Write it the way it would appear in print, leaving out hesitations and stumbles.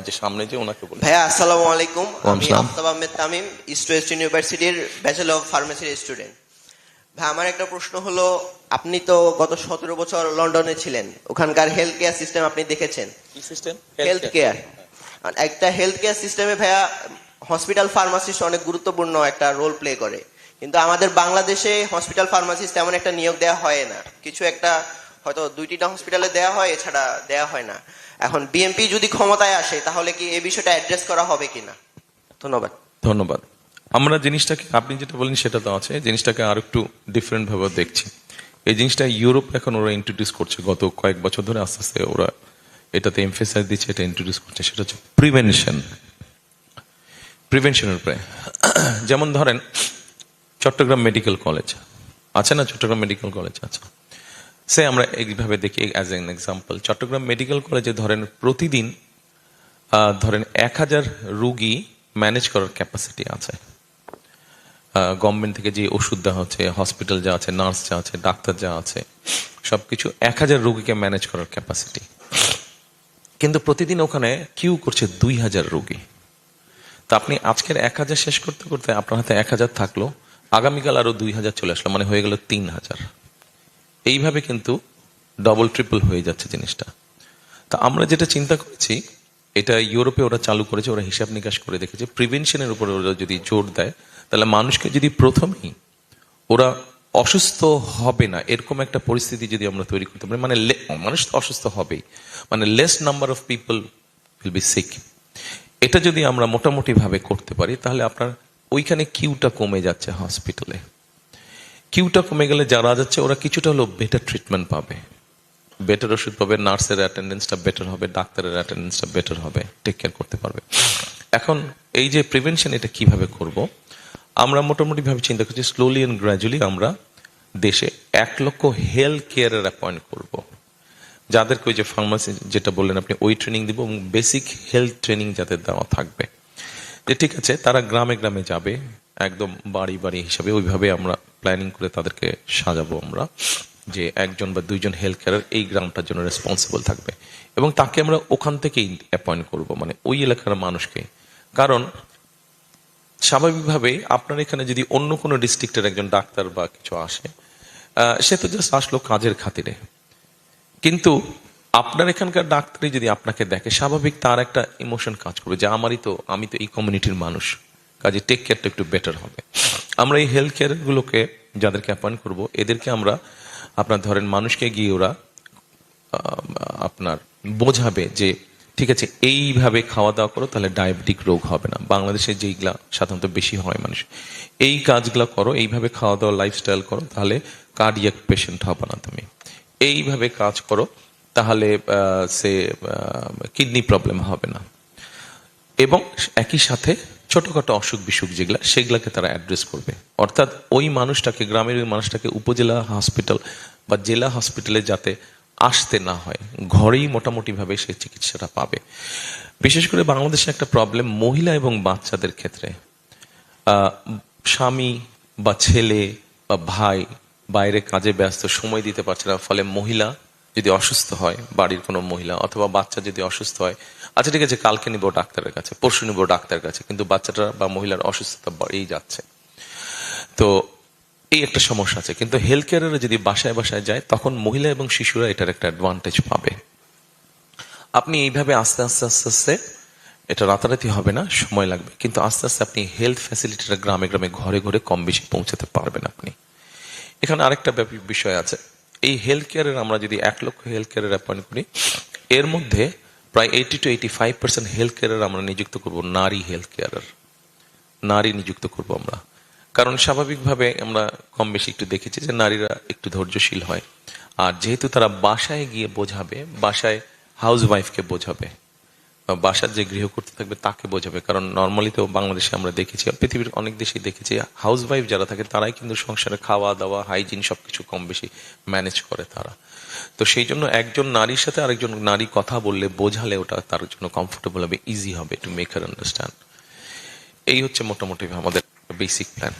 যে সামনে যে ওনাকে বলি। ভাইয়া আসসালামু আলাইকুম, আমি আসসালাম। আফতাব আহমেদ তামিম, ইস্ট ওয়েস্ট ইউনিভার্সিটির ব্যাচেলর অফ ফার্মেসির স্টুডেন্ট। ভাই আমার একটা প্রশ্ন হলো, আপনি তো গত 17 বছর লন্ডনে ছিলেন, ওখানকার হেলথ কেয়ার সিস্টেম আপনি দেখেছেন। কি সিস্টেম? হেলথ কেয়ার, একটা হেলথ কেয়ার সিস্টেমে ভাইয়া হসপিটাল ফার্মাসিস্ট অনেক গুরুত্বপূর্ণ একটা রোল প্লে করে, কিন্তু আমাদের বাংলাদেশে হসপিটাল ফার্মাসিস্ট তেমন একটা নিয়োগ দেওয়া হয় না। কিছু একটা হয়তো 2-3টা হসপিটালে দেওয়া হয়, এছাড়া দেওয়া হয় না। এখন বিএনপি যদি ক্ষমতায় আসে তাহলে কি এই বিষয়টা অ্যাড্রেস করা হবে কিনা? ধন্যবাদ। ধন্যবাদ। আমরা জিনিসটাকে, আপনি যেটা বলেন সেটা তো আছে, জিনিসটাকে আর একটু ডিফারেন্ট ভাবে দেখছি। এই জিনিসটা ইউরোপ এখন ওরা ইন্ট্রোডিউস করছে, গত কয়েক বছর ধরে আস্তে আস্তে ওরা এটাতে এমফেসাইজ দিচ্ছে, এটা ইন্ট্রোডিউস করছে। সেটা হচ্ছে প্রিভেনশনের উপরে। যেমন ধরেন চট্টগ্রাম মেডিকেল কলেজ আছে না, চট্টগ্রাম মেডিকেল কলেজ আছে, সে আমরা এইভাবে দেখি as an example. Chittagong medical কলেজে ধরেন প্রতিদিন ধরেন 1000 রুগী ম্যানেজ করার ক্যাপাসিটি আছে। গভর্নমেন্ট থেকে যে ওষুধ দেওয়া হচ্ছে, হসপিটাল যা আছে, নার্স যা আছে, ডাক্তার যা আছে, সবকিছু 1000 রুগীকে ম্যানেজ করার ক্যাপাসিটি। কিন্তু প্রতিদিন ওখানে কিউ করছে 2000 রুগী। তা আপনি আজকের 1000 শেষ করতে করতে আপনার হাতে 1000 থাকলো, আগামীকাল আরো 2000 চলে আসলো, মানে হয়ে গেল 3000। এইভাবে কিন্তু ডবল ট্রিপল হয়ে যাচ্ছে জিনিসটা। তা আমরা যেটা চিন্তা করেছি, এটা ইউরোপে ওরা চালু করেছে, ওরা হিসাব নিকাশ করে দেখেছে প্রিভেনশনের উপরে ওরা যদি জোর দেয়, তাহলে মানুষকে যদি প্রথমেই ওরা অসুস্থ হবে না এরকম একটা পরিস্থিতি যদি আমরা তৈরি করতে পারি, মানে মানুষ তো অসুস্থ হবেই, মানে less number of people will be sick. এটা যদি আমরা মোটামুটি ভাবে করতে পারি, তাহলে আপনার ওইখানে কিউটা কমে যাচ্ছে হসপিটালে। কিউটা কমে গেলে যারা যাচ্ছে ওরা কিছুটা হলেও বেটার ট্রিটমেন্ট পাবে, বেটার ওষুধ পাবে, নার্সের অ্যাটেন্ডেন্সটা বেটার হবে, ডাক্তারের অ্যাটেন্ডেন্সটা বেটার হবে, টেক কেয়ার করতে পারবে। এখন এই যে প্রিভেনশন, এটা কিভাবে করব, আমরা মোটামুটি ভাবে চিন্তা করছি স্লোলি অ্যান্ড গ্র্যাজুয়ালি আমরা দেশে 1 লক্ষ হেলথ কেয়ারের অ্যাপয়েন্ট করব, যাদেরকে ওই যে ফার্মাসি যেটা বললেন আপনি, ওই ট্রেনিং দিব এবং বেসিক হেলথ ট্রেনিং যাদের দেওয়া থাকবে। যে ঠিক আছে, তারা গ্রামে গ্রামে যাবে, একদম বাড়ি বাড়ি হিসাবে ওইভাবে আমরা প্ল্যানিং করে তাদেরকে সাজাবো আমরা, যে 1জন বা 2জন হেলথ কেয়ার এই গ্রামটার জন্য রেসপন্সিবল থাকবে, এবং তাকে আমরা ওখান থেকেই অ্যাপয়েন্ট করব, মানে ওই এলাকার মানুষকে। কারণ স্বাভাবিকভাবে আপনার এখানে যদি অন্য কোনো ডিস্ট্রিক্টের একজন ডাক্তার বা কিছু আসে, সে তো জাস্ট আসলো কাজের খাতিরে, কিন্তু আপনার এখানকার ডাক্তারই যদি আপনাকে দেখে, স্বাভাবিক তার একটা ইমোশন কাজ করবে যে আমি তো এই কমিউনিটির মানুষ, কাজে টেক কেয়ারটা একটু বেটার হবে। আমরা এই হেলথ কেয়ার গুলোকে যাদেরকে অ্যাপয়েন্ট করব, এদেরকে আমরা আপনার ধরেন মানুষকে গিয়ে ওরা আপনার বোঝাবে যে ঠিক আছে এইভাবে খাওয়া দাওয়া করো, তাহলে ডায়াবেটিক রোগ হবে না। বাংলাদেশে যেইগুলা সাধারণত বেশি হয় মানুষ, এই কাজগুলা করো, এইভাবে খাওয়া দাওয়া লাইফস্টাইল করো, তাহলে কার্ডিয়াক পেশেন্ট হবে না তুমি। এইভাবে কাজ করো, তাহলে সে কিডনি প্রবলেম হবে না। এবং একই সাথে ছোটখাটো অসুখ বিসুখ যেগুলা, সেগুলাকে তারা অ্যাড্রেস করবে। অর্থাৎ ওই মানুষটাকে, গ্রামের ওই মানুষটাকে উপজেলা হসপিটাল বা জেলা হসপিটালে যাতে আসতে না হয়, ঘরেই মোটামুটি ভাবে সে চিকিৎসাটা পাবে। বিশেষ করে বাংলাদেশে একটা প্রবলেম মহিলা এবং বাচ্চাদের ক্ষেত্রে, স্বামী বা ছেলে বা ভাই বাইরে কাজে ব্যস্ত, সময় দিতে পারছে না, ফলে মহিলা যদি অসুস্থ হয়, বাড়ির কোনো মহিলা অথবা বাচ্চা যদি অসুস্থ হয়, আচ্ছা ঠিক আছে কালকে নিব ডাক্তারের কাছে, পরশু নিব ডাক্তারের কাছে, কিন্তু বাচ্চাটা বা মহিলার অসুস্থতা বাড়েই যাচ্ছে। তো এই একটা সমস্যা আছে। কিন্তু হেলথ কেয়ারের যদি বাসায় বাসায় যায়, তখন মহিলা এবং শিশুরা এটার একটা অ্যাডভান্টেজ পাবে। আপনি এইভাবে আস্তে আস্তে আস্তে আস্তে, এটা রাতারাতি হবে না, সময় লাগবে, কিন্তু আস্তে আস্তে আপনি হেলথ ফ্যাসিলিটিটা গ্রামে গ্রামে ঘরে ঘরে কম বেশি পৌঁছাতে পারবেন আপনি। এখানে আরেকটা বিষয় আছে, এই হেলথ কেয়ারের আমরা যদি 1 লক্ষ হেলথ কেয়ারের অ্যাপয়েন্ট করি, এর মধ্যে প্রায় 80-85% হেলথ কেয়ারের আমরা নিযুক্ত করব নারী হেলথ কেয়ারের, নারী নিযুক্ত করব আমরা। কারণ স্বাভাবিকভাবে আমরা কম বেশি একটু দেখেছি যে নারীরা একটু ধৈর্যশীল হয়, আর যেহেতু তারা বাসায় গিয়ে বোঝাবে, বাসায় হাউস ওয়াইফকে বোঝাবে, বাসার যে গৃহকর্তা থাকবে তাকে বোঝাবে। কারণ নর্মালি তো বাংলাদেশে আমরা দেখেছি, পৃথিবীর অনেক দেশেই দেখেছি, হাউস ওয়াইফ যারা থাকে তারাই কিন্তু সংসারে খাওয়া দাওয়া, হাইজিন সবকিছু কম বেশি ম্যানেজ করে তারা। তো সেই জন্য একজন নারীর সাথে আরেকজন নারী কথা বললে, বোঝালে ওটা তার জন্য কমফোর্টেবল হবে, ইজি হবে টু মেক হার আন্ডারস্ট্যান্ড। এই হচ্ছে মোটামুটি আমাদের বেসিক প্ল্যান।